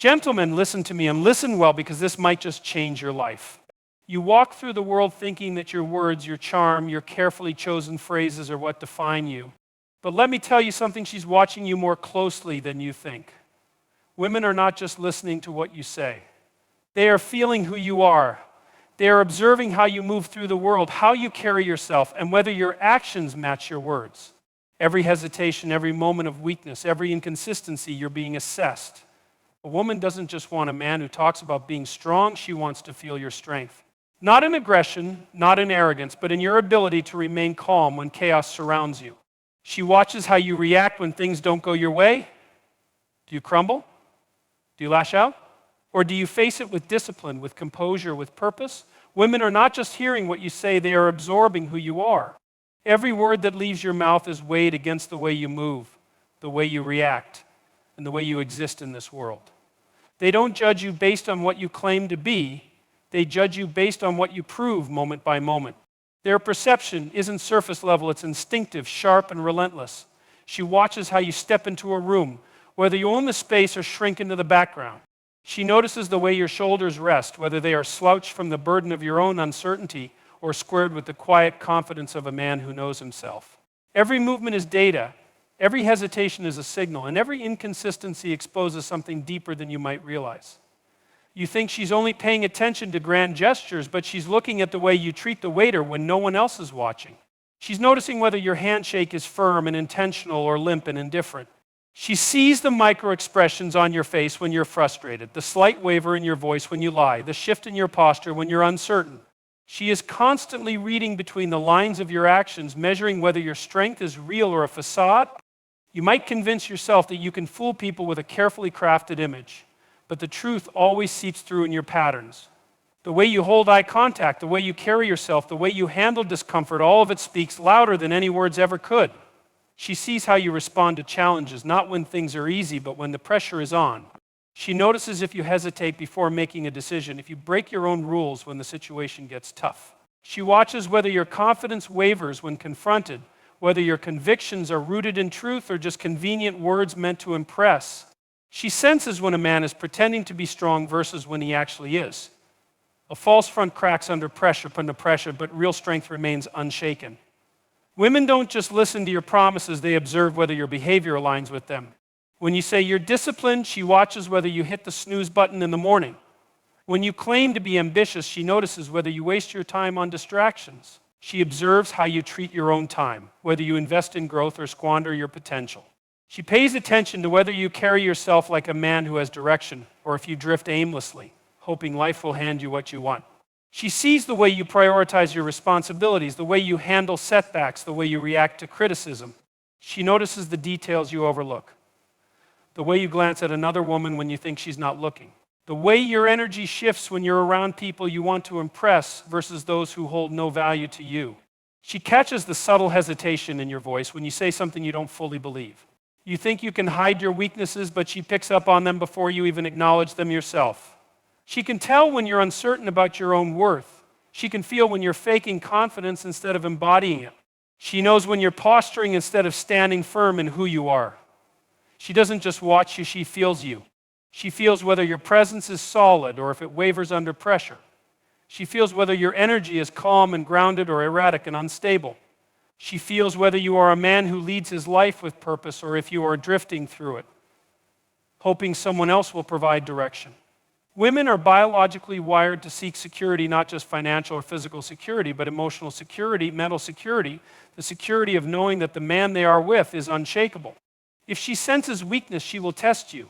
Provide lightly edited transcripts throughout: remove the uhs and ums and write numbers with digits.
Gentlemen, listen to me and listen well because this might just change your life. You walk through the world thinking that your words, your charm, your carefully chosen phrases are what define you. But let me tell you something, she's watching you more closely than you think. Women are not just listening to what you say. They are feeling who you are. They are observing how you move through the world, how you carry yourself, and whether your actions match your words. Every hesitation, every moment of weakness, every inconsistency, you're being assessed. A woman doesn't just want a man who talks about being strong, she wants to feel your strength. Not in aggression, not in arrogance, but in your ability to remain calm when chaos surrounds you. She watches how you react when things don't go your way. Do you crumble? Do you lash out? Or do you face it with discipline, with composure, with purpose? Women are not just hearing what you say, they are absorbing who you are. Every word that leaves your mouth is weighed against the way you move, the way you react, and the way you exist in this world. They don't judge you based on what you claim to be. They judge you based on what you prove moment by moment. Their perception isn't surface level, it's instinctive, sharp, and relentless. She watches how you step into a room, whether you own the space or shrink into the background. She notices the way your shoulders rest, whether they are slouched from the burden of your own uncertainty or squared with the quiet confidence of a man who knows himself. Every movement is data, every hesitation is a signal, and every inconsistency exposes something deeper than you might realize. You think she's only paying attention to grand gestures, but she's looking at the way you treat the waiter when no one else is watching. She's noticing whether your handshake is firm and intentional or limp and indifferent. She sees the micro-expressions on your face when you're frustrated, the slight waver in your voice when you lie, the shift in your posture when you're uncertain. She is constantly reading between the lines of your actions, measuring whether your strength is real or a facade. You might convince yourself that you can fool people with a carefully crafted image, but the truth always seeps through in your patterns. The way you hold eye contact, the way you carry yourself, the way you handle discomfort, all of it speaks louder than any words ever could. She sees how you respond to challenges, not when things are easy, but when the pressure is on. She notices if you hesitate before making a decision, if you break your own rules when the situation gets tough. She watches whether your confidence wavers when confronted, whether your convictions are rooted in truth or just convenient words meant to impress. She senses when a man is pretending to be strong versus when he actually is. A false front cracks under pressure, but real strength remains unshaken. Women don't just listen to your promises, they observe whether your behavior aligns with them. When you say you're disciplined, she watches whether you hit the snooze button in the morning. When you claim to be ambitious, she notices whether you waste your time on distractions. She observes how you treat your own time, whether you invest in growth or squander your potential. She pays attention to whether you carry yourself like a man who has direction, or if you drift aimlessly, hoping life will hand you what you want. She sees the way you prioritize your responsibilities, the way you handle setbacks, the way you react to criticism. She notices the details you overlook. The way you glance at another woman when you think she's not looking. The way your energy shifts when you're around people you want to impress versus those who hold no value to you. She catches the subtle hesitation in your voice when you say something you don't fully believe. You think you can hide your weaknesses, but she picks up on them before you even acknowledge them yourself. She can tell when you're uncertain about your own worth. She can feel when you're faking confidence instead of embodying it. She knows when you're posturing instead of standing firm in who you are. She doesn't just watch you, she feels you. She feels whether your presence is solid or if it wavers under pressure. She feels whether your energy is calm and grounded or erratic and unstable. She feels whether you are a man who leads his life with purpose or if you are drifting through it, hoping someone else will provide direction. Women are biologically wired to seek security, not just financial or physical security, but emotional security, mental security, the security of knowing that the man they are with is unshakable. If she senses weakness, she will test you.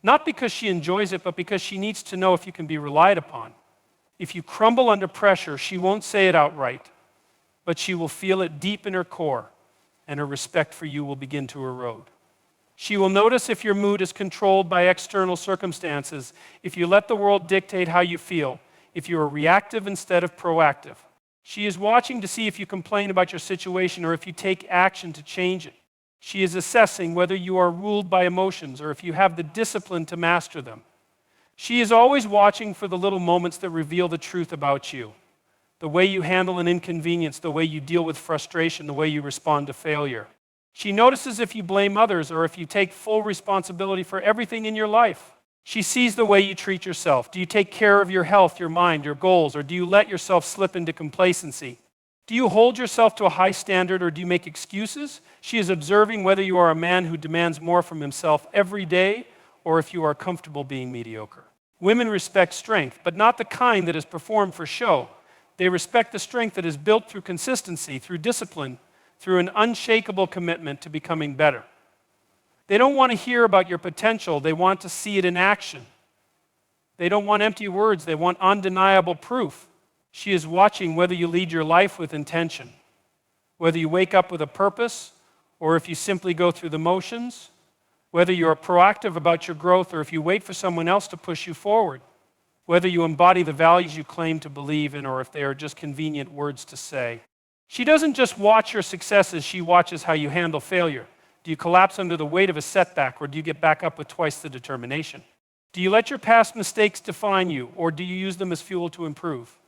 Not because she enjoys it, but because she needs to know if you can be relied upon. If you crumble under pressure, she won't say it outright, but she will feel it deep in her core, and her respect for you will begin to erode. She will notice if your mood is controlled by external circumstances, if you let the world dictate how you feel, if you are reactive instead of proactive. She is watching to see if you complain about your situation or if you take action to change it. She is assessing whether you are ruled by emotions or if you have the discipline to master them. She is always watching for the little moments that reveal the truth about you. The way you handle an inconvenience, the way you deal with frustration, the way you respond to failure. She notices if you blame others or if you take full responsibility for everything in your life. She sees the way you treat yourself. Do you take care of your health, your mind, your goals, or do you let yourself slip into complacency? Do you hold yourself to a high standard or do you make excuses? She is observing whether you are a man who demands more from himself every day or if you are comfortable being mediocre. Women respect strength, but not the kind that is performed for show. They respect the strength that is built through consistency, through discipline, through an unshakable commitment to becoming better. They don't want to hear about your potential. They want to see it in action. They don't want empty words. They want undeniable proof. She is watching whether you lead your life with intention, whether you wake up with a purpose or if you simply go through the motions, whether you are proactive about your growth or if you wait for someone else to push you forward, whether you embody the values you claim to believe in or if they are just convenient words to say. She doesn't just watch your successes, she watches how you handle failure. Do you collapse under the weight of a setback, or do you get back up with twice the determination? Do you let your past mistakes define you, or do you use them as fuel to improve?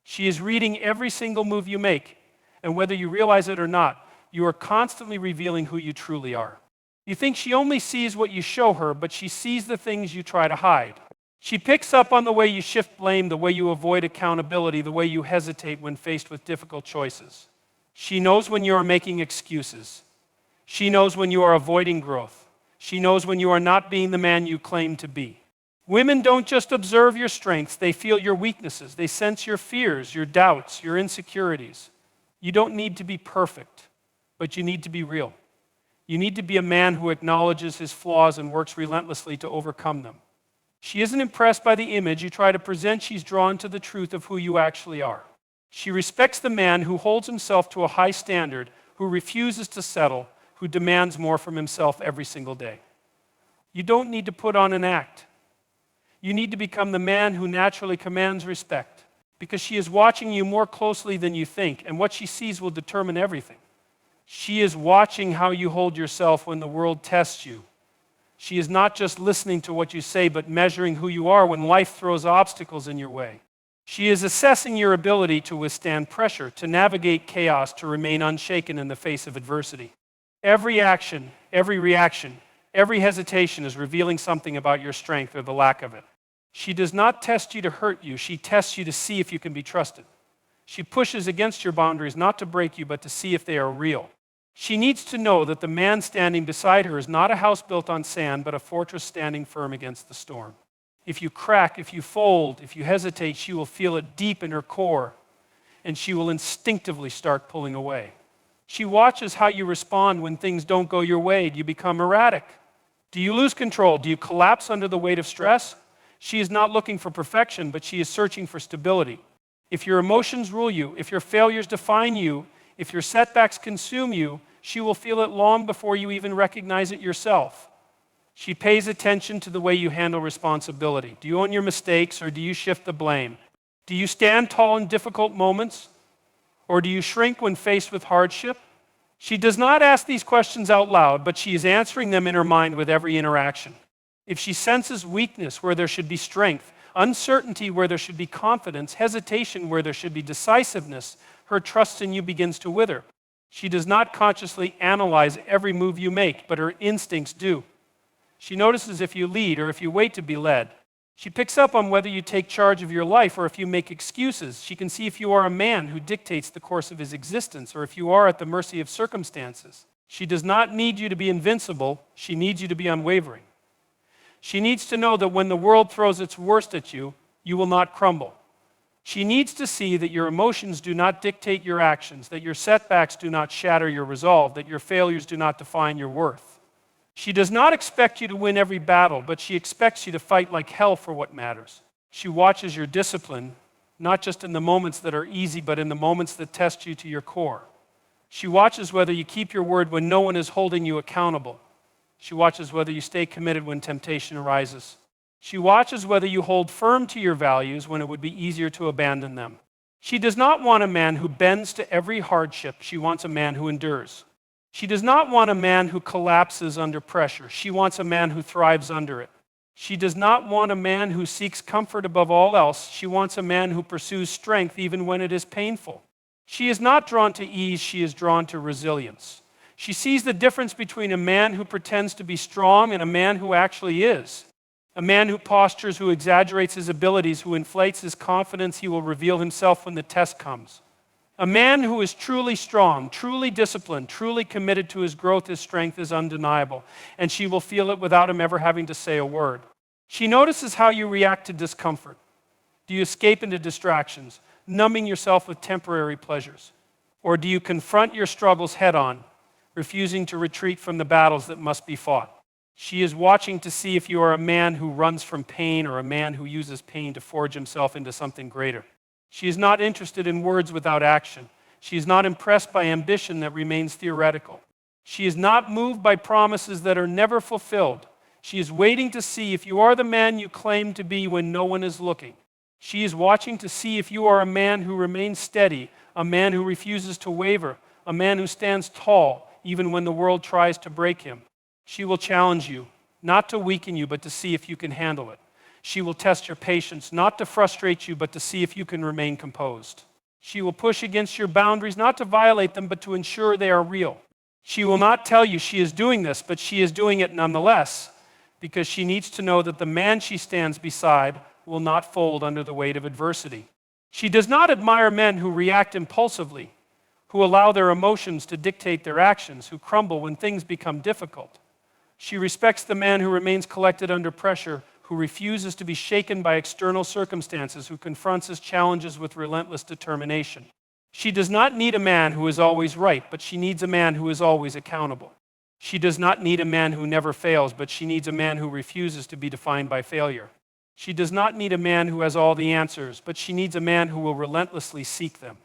She is reading every single move you make, and whether you realize it or not, you are constantly revealing who you truly are. You think she only sees what you show her, but she sees the things you try to hide. She picks up on the way you shift blame, the way you avoid accountability, the way you hesitate when faced with difficult choices. She knows when you are making excuses. She knows when you are avoiding growth. She knows when you are not being the man you claim to be. Women don't just observe your strengths, they feel your weaknesses. They sense your fears, your doubts, your insecurities. You don't need to be perfect, but you need to be real. You need to be a man who acknowledges his flaws and works relentlessly to overcome them. She isn't impressed by the image you try to present. She's drawn to the truth of who you actually are. She respects the man who holds himself to a high standard, who refuses to settle, who demands more from himself every single day. You don't need to put on an act. You need to become the man who naturally commands respect, because she is watching you more closely than you think, and what she sees will determine everything. She is watching how you hold yourself when the world tests you. She is not just listening to what you say, but measuring who you are when life throws obstacles in your way. She is assessing your ability to withstand pressure, to navigate chaos, to remain unshaken in the face of adversity. Every action, every reaction, every hesitation is revealing something about your strength or the lack of it. She does not test you to hurt you. She tests you to see if you can be trusted. She pushes against your boundaries not to break you, but to see if they are real. She needs to know that the man standing beside her is not a house built on sand, but a fortress standing firm against the storm. If you crack, if you fold, if you hesitate, she will feel it deep in her core, and she will instinctively start pulling away. She watches how you respond when things don't go your way. Do you become erratic? Do you lose control? Do you collapse under the weight of stress? She is not looking for perfection, but she is searching for stability. If your emotions rule you, if your failures define you, if your setbacks consume you, she will feel it long before you even recognize it yourself. She pays attention to the way you handle responsibility. Do you own your mistakes, or do you shift the blame? Do you stand tall in difficult moments, or do you shrink when faced with hardship? She does not ask these questions out loud, but she is answering them in her mind with every interaction. If she senses weakness where there should be strength, uncertainty where there should be confidence, hesitation where there should be decisiveness, her trust in you begins to wither. She does not consciously analyze every move you make, but her instincts do. She notices if you lead or if you wait to be led. She picks up on whether you take charge of your life or if you make excuses. She can see if you are a man who dictates the course of his existence or if you are at the mercy of circumstances. She does not need you to be invincible. She needs you to be unwavering. She needs to know that when the world throws its worst at you, you will not crumble. She needs to see that your emotions do not dictate your actions, that your setbacks do not shatter your resolve, that your failures do not define your worth. She does not expect you to win every battle, but she expects you to fight like hell for what matters. She watches your discipline, not just in the moments that are easy, but in the moments that test you to your core. She watches whether you keep your word when no one is holding you accountable. She watches whether you stay committed when temptation arises. She watches whether you hold firm to your values when it would be easier to abandon them. She does not want a man who bends to every hardship. She wants a man who endures. She does not want a man who collapses under pressure. She wants a man who thrives under it. She does not want a man who seeks comfort above all else. She wants a man who pursues strength even when it is painful. She is not drawn to ease. She is drawn to resilience. She sees the difference between a man who pretends to be strong and a man who actually is. A man who postures, who exaggerates his abilities, who inflates his confidence, he will reveal himself when the test comes. A man who is truly strong, truly disciplined, truly committed to his growth, his strength is undeniable, and she will feel it without him ever having to say a word. She notices how you react to discomfort. Do you escape into distractions, numbing yourself with temporary pleasures? Or do you confront your struggles head-on, refusing to retreat from the battles that must be fought? She is watching to see if you are a man who runs from pain or a man who uses pain to forge himself into something greater. She is not interested in words without action. She is not impressed by ambition that remains theoretical. She is not moved by promises that are never fulfilled. She is waiting to see if you are the man you claim to be when no one is looking. She is watching to see if you are a man who remains steady, a man who refuses to waver, a man who stands tall even when the world tries to break him. She will challenge you, not to weaken you, but to see if you can handle it. She will test your patience, not to frustrate you, but to see if you can remain composed. She will push against your boundaries, not to violate them, but to ensure they are real. She will not tell you she is doing this, but she is doing it nonetheless, because she needs to know that the man she stands beside will not fold under the weight of adversity. She does not admire men who react impulsively, who allow their emotions to dictate their actions, who crumble when things become difficult. She respects the man who remains collected under pressure, who refuses to be shaken by external circumstances, who confronts his challenges with relentless determination. She does not need a man who is always right, but she needs a man who is always accountable. She does not need a man who never fails, but she needs a man who refuses to be defined by failure. She does not need a man who has all the answers, but she needs a man who will relentlessly seek them.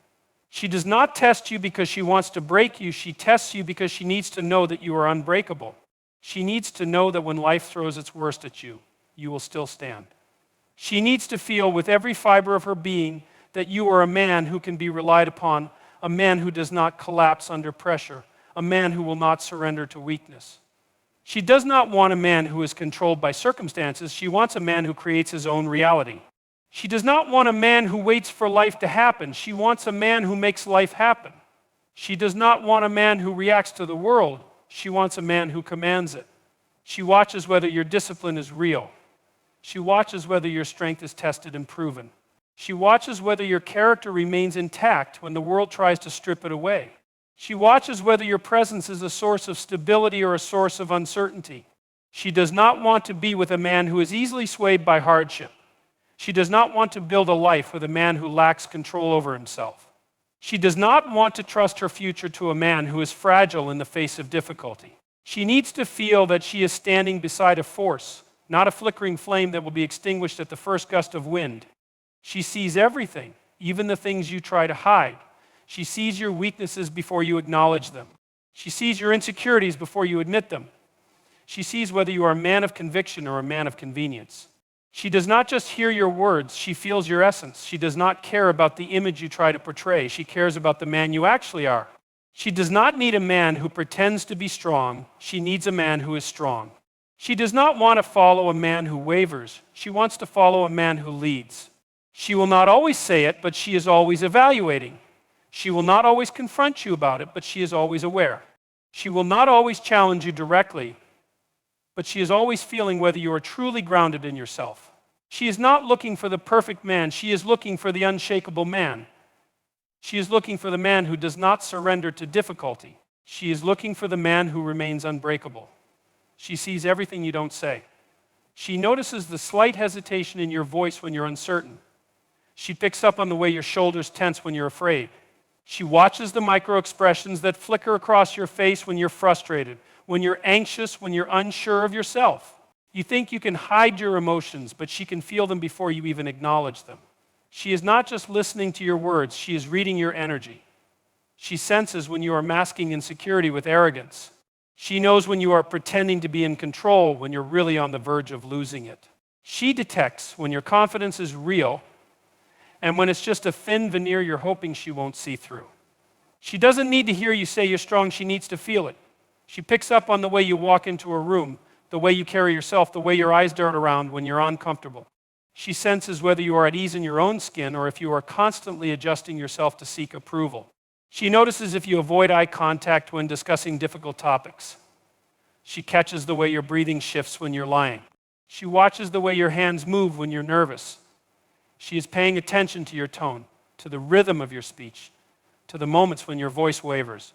She does not test you because she wants to break you. She tests you because she needs to know that you are unbreakable. She needs to know that when life throws its worst at you, you will still stand. She needs to feel with every fiber of her being that you are a man who can be relied upon, a man who does not collapse under pressure, a man who will not surrender to weakness. She does not want a man who is controlled by circumstances. She wants a man who creates his own reality. She does not want a man who waits for life to happen. She wants a man who makes life happen. She does not want a man who reacts to the world. She wants a man who commands it. She watches whether your discipline is real. She watches whether your strength is tested and proven. She watches whether your character remains intact when the world tries to strip it away. She watches whether your presence is a source of stability or a source of uncertainty. She does not want to be with a man who is easily swayed by hardship. She does not want to build a life with a man who lacks control over himself. She does not want to trust her future to a man who is fragile in the face of difficulty. She needs to feel that she is standing beside a force, not a flickering flame that will be extinguished at the first gust of wind. She sees everything, even the things you try to hide. She sees your weaknesses before you acknowledge them. She sees your insecurities before you admit them. She sees whether you are a man of conviction or a man of convenience. She does not just hear your words, she feels your essence. She does not care about the image you try to portray. She cares about the man you actually are. She does not need a man who pretends to be strong. She needs a man who is strong. She does not want to follow a man who wavers. She wants to follow a man who leads. She will not always say it, but she is always evaluating. She will not always confront you about it, but she is always aware. She will not always challenge you directly, but she is always feeling whether you are truly grounded in yourself. She is not looking for the perfect man. She is looking for the unshakable man. She is looking for the man who does not surrender to difficulty. She is looking for the man who remains unbreakable. She sees everything you don't say. She notices the slight hesitation in your voice when you're uncertain. She picks up on the way your shoulders tense when you're afraid. She watches the micro expressions that flicker across your face when you're frustrated, when you're anxious, when you're unsure of yourself. You think you can hide your emotions, but she can feel them before you even acknowledge them. She is not just listening to your words, she is reading your energy. She senses when you are masking insecurity with arrogance. She knows when you are pretending to be in control, when you're really on the verge of losing it. She detects when your confidence is real and when it's just a thin veneer you're hoping she won't see through. She doesn't need to hear you say you're strong, she needs to feel it. She picks up on the way you walk into a room, the way you carry yourself, the way your eyes dart around when you're uncomfortable. She senses whether you are at ease in your own skin or if you are constantly adjusting yourself to seek approval. She notices if you avoid eye contact when discussing difficult topics. She catches the way your breathing shifts when you're lying. She watches the way your hands move when you're nervous. She is paying attention to your tone, to the rhythm of your speech, to the moments when your voice wavers.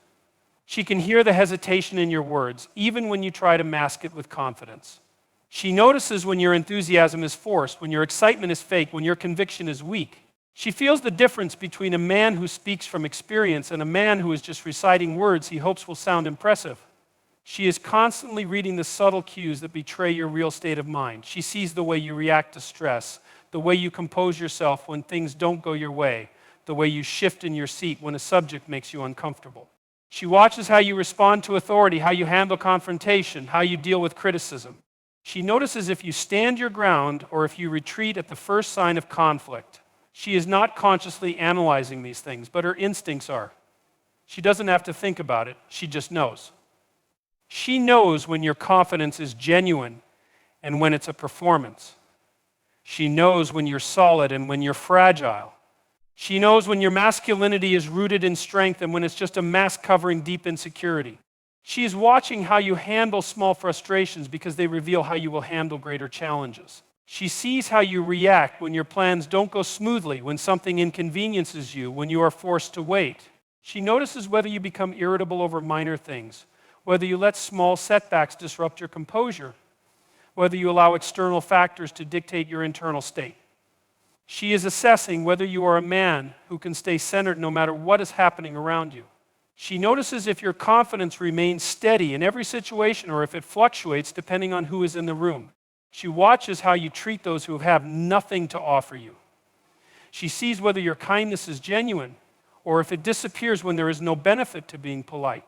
She can hear the hesitation in your words, even when you try to mask it with confidence. She notices when your enthusiasm is forced, when your excitement is fake, when your conviction is weak. She feels the difference between a man who speaks from experience and a man who is just reciting words he hopes will sound impressive. She is constantly reading the subtle cues that betray your real state of mind. She sees the way you react to stress, the way you compose yourself when things don't go your way, the way you shift in your seat when a subject makes you uncomfortable. She watches how you respond to authority, how you handle confrontation, how you deal with criticism. She notices if you stand your ground or if you retreat at the first sign of conflict. She is not consciously analyzing these things, but her instincts are. She doesn't have to think about it, she just knows. She knows when your confidence is genuine and when it's a performance. She knows when you're solid and when you're fragile. She knows when your masculinity is rooted in strength and when it's just a mask covering deep insecurity. She is watching how you handle small frustrations because they reveal how you will handle greater challenges. She sees how you react when your plans don't go smoothly, when something inconveniences you, when you are forced to wait. She notices whether you become irritable over minor things, whether you let small setbacks disrupt your composure, whether you allow external factors to dictate your internal state. She is assessing whether you are a man who can stay centered no matter what is happening around you. She notices if your confidence remains steady in every situation or if it fluctuates depending on who is in the room. She watches how you treat those who have nothing to offer you. She sees whether your kindness is genuine or if it disappears when there is no benefit to being polite.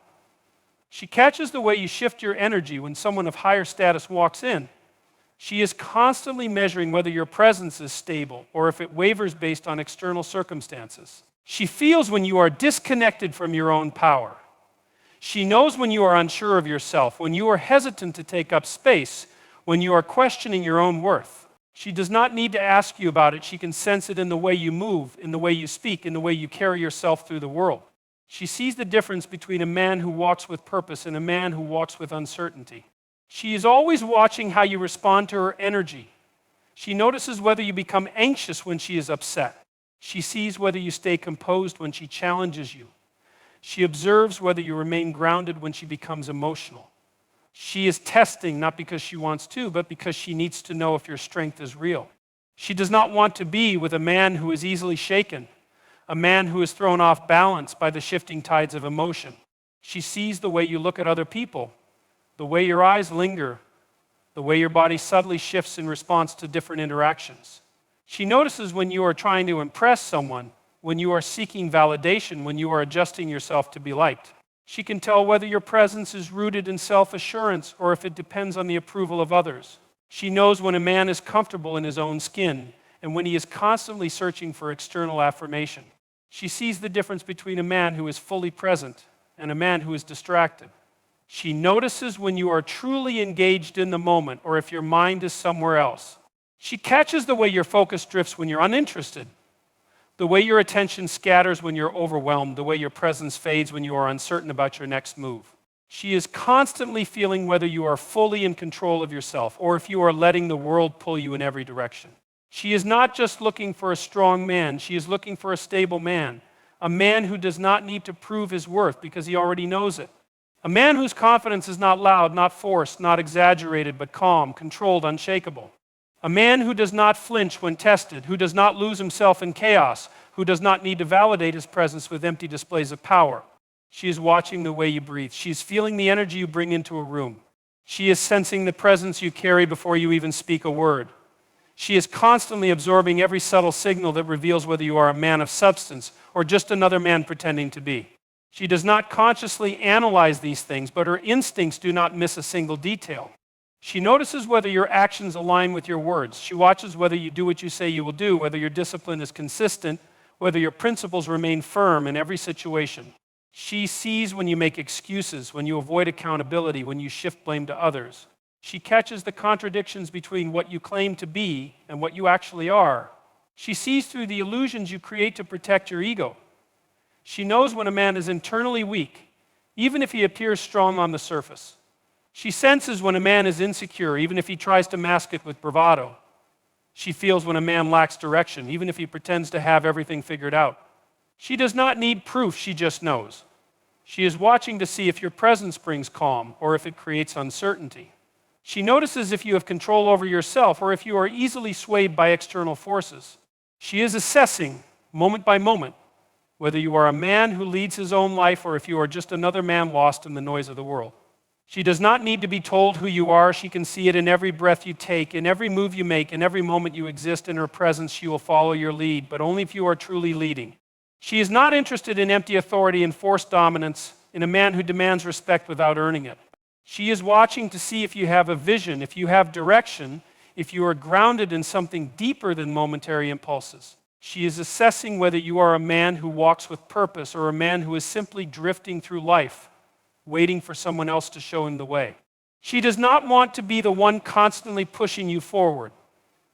She catches the way you shift your energy when someone of higher status walks in. She is constantly measuring whether your presence is stable or if it wavers based on external circumstances. She feels when you are disconnected from your own power. She knows when you are unsure of yourself, when you are hesitant to take up space, when you are questioning your own worth. She does not need to ask you about it. She can sense it in the way you move, in the way you speak, in the way you carry yourself through the world. She sees the difference between a man who walks with purpose and a man who walks with uncertainty. She is always watching how you respond to her energy. She notices whether you become anxious when she is upset. She sees whether you stay composed when she challenges you. She observes whether you remain grounded when she becomes emotional. She is testing not because she wants to, but because she needs to know if your strength is real. She does not want to be with a man who is easily shaken, a man who is thrown off balance by the shifting tides of emotion. She sees the way you look at other people, the way your eyes linger, the way your body subtly shifts in response to different interactions. She notices when you are trying to impress someone, when you are seeking validation, when you are adjusting yourself to be liked. She can tell whether your presence is rooted in self-assurance or if it depends on the approval of others. She knows when a man is comfortable in his own skin and when he is constantly searching for external affirmation. She sees the difference between a man who is fully present and a man who is distracted. She notices when you are truly engaged in the moment or if your mind is somewhere else. She catches the way your focus drifts when you're uninterested, the way your attention scatters when you're overwhelmed, the way your presence fades when you are uncertain about your next move. She is constantly feeling whether you are fully in control of yourself or if you are letting the world pull you in every direction. She is not just looking for a strong man, she is looking for a stable man, a man who does not need to prove his worth because he already knows it. A man whose confidence is not loud, not forced, not exaggerated, but calm, controlled, unshakable. A man who does not flinch when tested, who does not lose himself in chaos, who does not need to validate his presence with empty displays of power. She is watching the way you breathe. She is feeling the energy you bring into a room. She is sensing the presence you carry before you even speak a word. She is constantly absorbing every subtle signal that reveals whether you are a man of substance or just another man pretending to be. She does not consciously analyze these things, but her instincts do not miss a single detail. She notices whether your actions align with your words. She watches whether you do what you say you will do, whether your discipline is consistent, whether your principles remain firm in every situation. She sees when you make excuses, when you avoid accountability, when you shift blame to others. She catches the contradictions between what you claim to be and what you actually are. She sees through the illusions you create to protect your ego. She knows when a man is internally weak, even if he appears strong on the surface. She senses when a man is insecure, even if he tries to mask it with bravado. She feels when a man lacks direction, even if he pretends to have everything figured out. She does not need proof, she just knows. She is watching to see if your presence brings calm or if it creates uncertainty. She notices if you have control over yourself or if you are easily swayed by external forces. She is assessing, moment by moment, whether you are a man who leads his own life or if you are just another man lost in the noise of the world. She does not need to be told who you are. She can see it in every breath you take, in every move you make, in every moment you exist in her presence. She will follow your lead, but only if you are truly leading. She is not interested in empty authority and forced dominance, in a man who demands respect without earning it. She is watching to see if you have a vision, if you have direction, if you are grounded in something deeper than momentary impulses. She is assessing whether you are a man who walks with purpose or a man who is simply drifting through life, waiting for someone else to show him the way. She does not want to be the one constantly pushing you forward.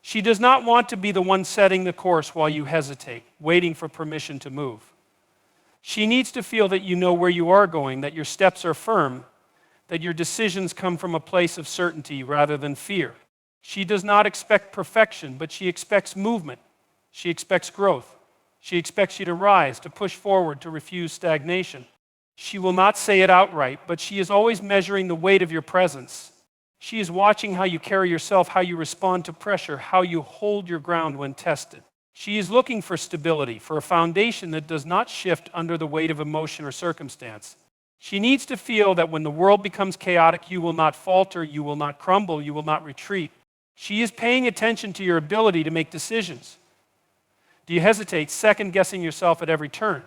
She does not want to be the one setting the course while you hesitate, waiting for permission to move. She needs to feel that you know where you are going, that your steps are firm, that your decisions come from a place of certainty rather than fear. She does not expect perfection, but she expects movement. She expects growth. She expects you to rise, to push forward, to refuse stagnation. She will not say it outright, but she is always measuring the weight of your presence. She is watching how you carry yourself, how you respond to pressure, how you hold your ground when tested. She is looking for stability, for a foundation that does not shift under the weight of emotion or circumstance. She needs to feel that when the world becomes chaotic, you will not falter, you will not crumble, you will not retreat. She is paying attention to your ability to make decisions. Do you hesitate, second-guessing yourself at every turn?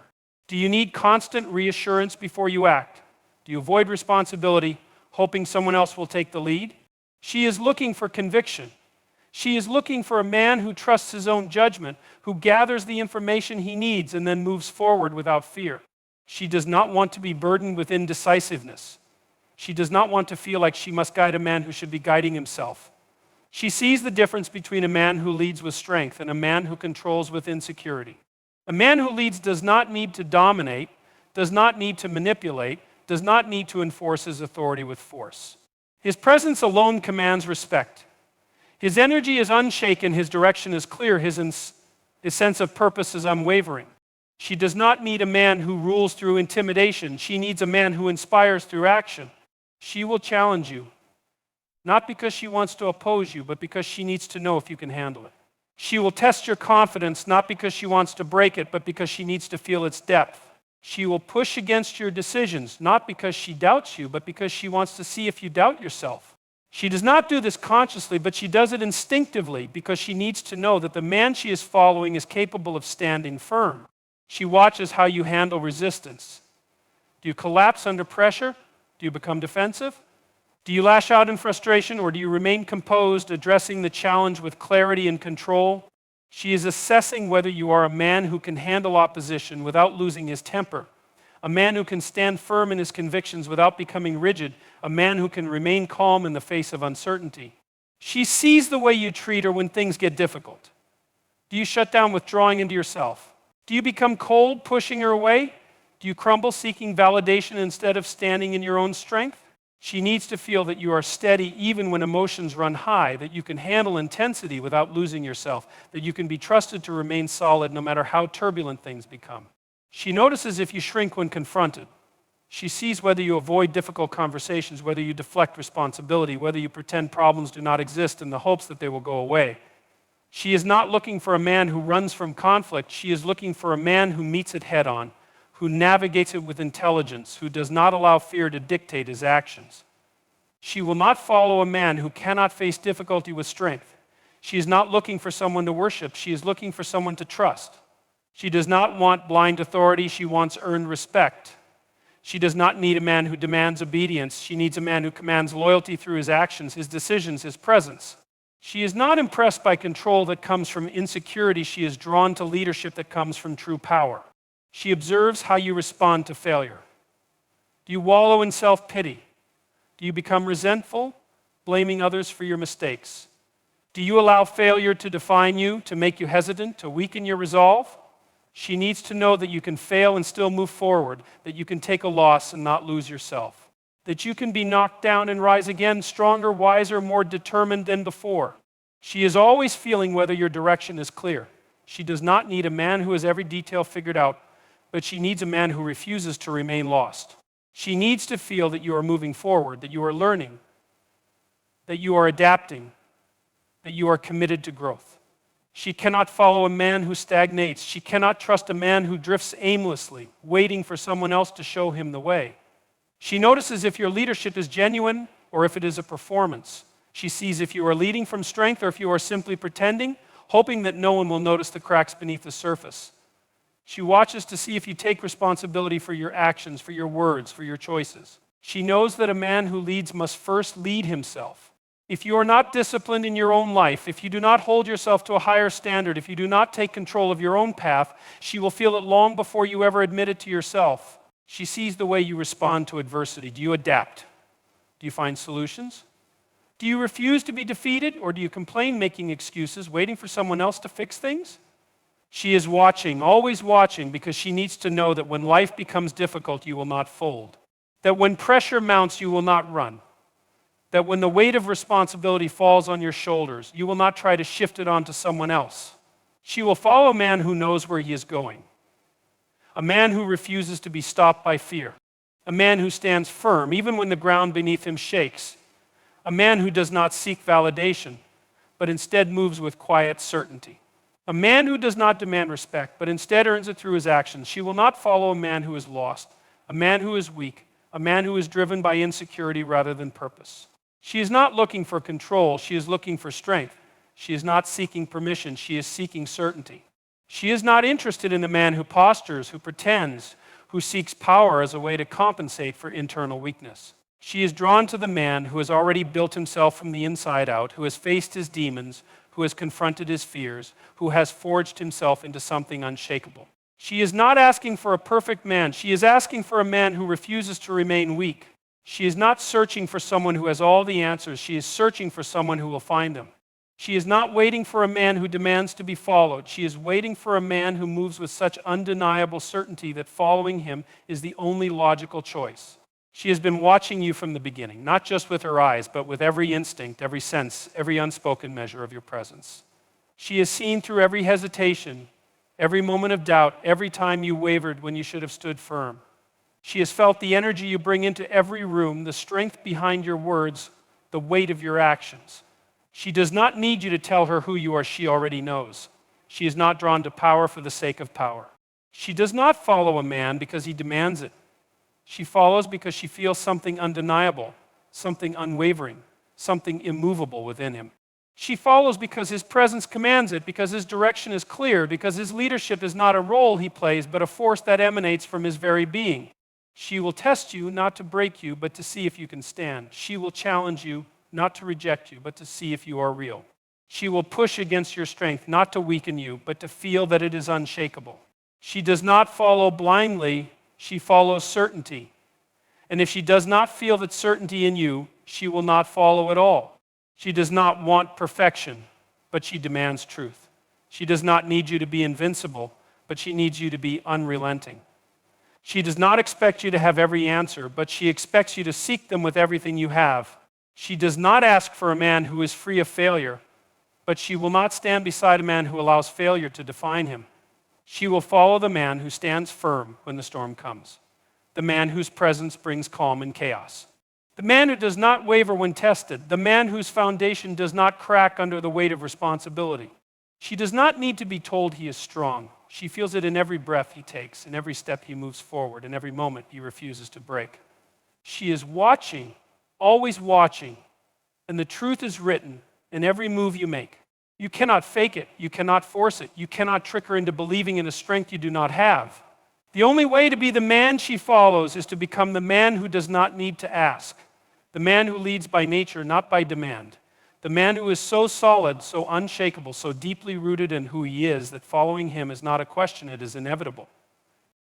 Do you need constant reassurance before you act? Do you avoid responsibility, hoping someone else will take the lead? She is looking for conviction. She is looking for a man who trusts his own judgment, who gathers the information he needs and then moves forward without fear. She does not want to be burdened with indecisiveness. She does not want to feel like she must guide a man who should be guiding himself. She sees the difference between a man who leads with strength and a man who controls with insecurity. A man who leads does not need to dominate, does not need to manipulate, does not need to enforce his authority with force. His presence alone commands respect. His energy is unshaken, his direction is clear, his sense of purpose is unwavering. She does not need a man who rules through intimidation. She needs a man who inspires through action. She will challenge you, not because she wants to oppose you, but because she needs to know if you can handle it. She will test your confidence, not because she wants to break it, but because she needs to feel its depth. She will push against your decisions, not because she doubts you, but because she wants to see if you doubt yourself. She does not do this consciously, but she does it instinctively because she needs to know that the man she is following is capable of standing firm. She watches how you handle resistance. Do you collapse under pressure? Do you become defensive? Do you lash out in frustration, or do you remain composed, addressing the challenge with clarity and control? She is assessing whether you are a man who can handle opposition without losing his temper, a man who can stand firm in his convictions without becoming rigid, a man who can remain calm in the face of uncertainty. She sees the way you treat her when things get difficult. Do you shut down, withdrawing into yourself? Do you become cold, pushing her away? Do you crumble, seeking validation instead of standing in your own strength? She needs to feel that you are steady even when emotions run high, that you can handle intensity without losing yourself, that you can be trusted to remain solid no matter how turbulent things become. She notices if you shrink when confronted. She sees whether you avoid difficult conversations, whether you deflect responsibility, whether you pretend problems do not exist in the hopes that they will go away. She is not looking for a man who runs from conflict. She is looking for a man who meets it head on, who navigates it with intelligence, who does not allow fear to dictate his actions. She will not follow a man who cannot face difficulty with strength. She is not looking for someone to worship. She is looking for someone to trust. She does not want blind authority. She wants earned respect. She does not need a man who demands obedience. She needs a man who commands loyalty through his actions, his decisions, his presence. She is not impressed by control that comes from insecurity. She is drawn to leadership that comes from true power. She observes how you respond to failure. Do you wallow in self-pity? Do you become resentful, blaming others for your mistakes? Do you allow failure to define you, to make you hesitant, to weaken your resolve? She needs to know that you can fail and still move forward, that you can take a loss and not lose yourself. that you can be knocked down and rise again, stronger, wiser, more determined than before. She is always feeling whether your direction is clear. She does not need a man who has every detail figured out, but she needs a man who refuses to remain lost. She needs to feel that you are moving forward, that you are learning, that you are adapting, that you are committed to growth. She cannot follow a man who stagnates. She cannot trust a man who drifts aimlessly, waiting for someone else to show him the way. She notices if your leadership is genuine or if it is a performance. She sees if you are leading from strength or if you are simply pretending, hoping that no one will notice the cracks beneath the surface. She watches to see if you take responsibility for your actions, for your words, for your choices. She knows that a man who leads must first lead himself. If you are not disciplined in your own life, if you do not hold yourself to a higher standard, if you do not take control of your own path, she will feel it long before you ever admit it to yourself. She sees the way you respond to adversity. Do you adapt? Do you find solutions? Do you refuse to be defeated, or do you complain, making excuses, waiting for someone else to fix things? She is watching, always watching, because she needs to know that when life becomes difficult, you will not fold. That when pressure mounts, you will not run. That when the weight of responsibility falls on your shoulders, you will not try to shift it onto someone else. She will follow a man who knows where he is going. A man who refuses to be stopped by fear. A man who stands firm, even when the ground beneath him shakes. A man who does not seek validation, but instead moves with quiet certainty. A man who does not demand respect, but instead earns it through his actions. She will not follow a man who is lost, a man who is weak, a man who is driven by insecurity rather than purpose. She is not looking for control, she is looking for strength. She is not seeking permission, she is seeking certainty. She is not interested in the man who postures, who pretends, who seeks power as a way to compensate for internal weakness. She is drawn to the man who has already built himself from the inside out, who has faced his demons, who has confronted his fears, who has forged himself into something unshakable. She is not asking for a perfect man. She is asking for a man who refuses to remain weak. She is not searching for someone who has all the answers. She is searching for someone who will find them. She is not waiting for a man who demands to be followed. She is waiting for a man who moves with such undeniable certainty that following him is the only logical choice. She has been watching you from the beginning, not just with her eyes, but with every instinct, every sense, every unspoken measure of your presence. She has seen through every hesitation, every moment of doubt, every time you wavered when you should have stood firm. She has felt the energy you bring into every room, the strength behind your words, the weight of your actions. She does not need you to tell her who you are. She already knows. She is not drawn to power for the sake of power. She does not follow a man because he demands it. She follows because she feels something undeniable, something unwavering, something immovable within him. She follows because his presence commands it, because his direction is clear, because his leadership is not a role he plays, but a force that emanates from his very being. She will test you, not to break you, but to see if you can stand. She will challenge you, not to reject you, but to see if you are real. She will push against your strength, not to weaken you, but to feel that it is unshakable. She does not follow blindly, she follows certainty. And if she does not feel that certainty in you, she will not follow at all. She does not want perfection, but she demands truth. She does not need you to be invincible, but she needs you to be unrelenting. She does not expect you to have every answer, but she expects you to seek them with everything you have. She does not ask for a man who is free of failure, but she will not stand beside a man who allows failure to define him. She will follow the man who stands firm when the storm comes, the man whose presence brings calm in chaos, the man who does not waver when tested, the man whose foundation does not crack under the weight of responsibility. She does not need to be told he is strong. She feels it in every breath he takes, in every step he moves forward, in every moment he refuses to break. She is watching, always watching, and the truth is written in every move you make. You cannot fake it. You cannot force it. You cannot trick her into believing in a strength you do not have. The only way to be the man she follows is to become the man who does not need to ask, the man who leads by nature, not by demand, the man who is so solid, so unshakable, so deeply rooted in who he is that following him is not a question, it is inevitable.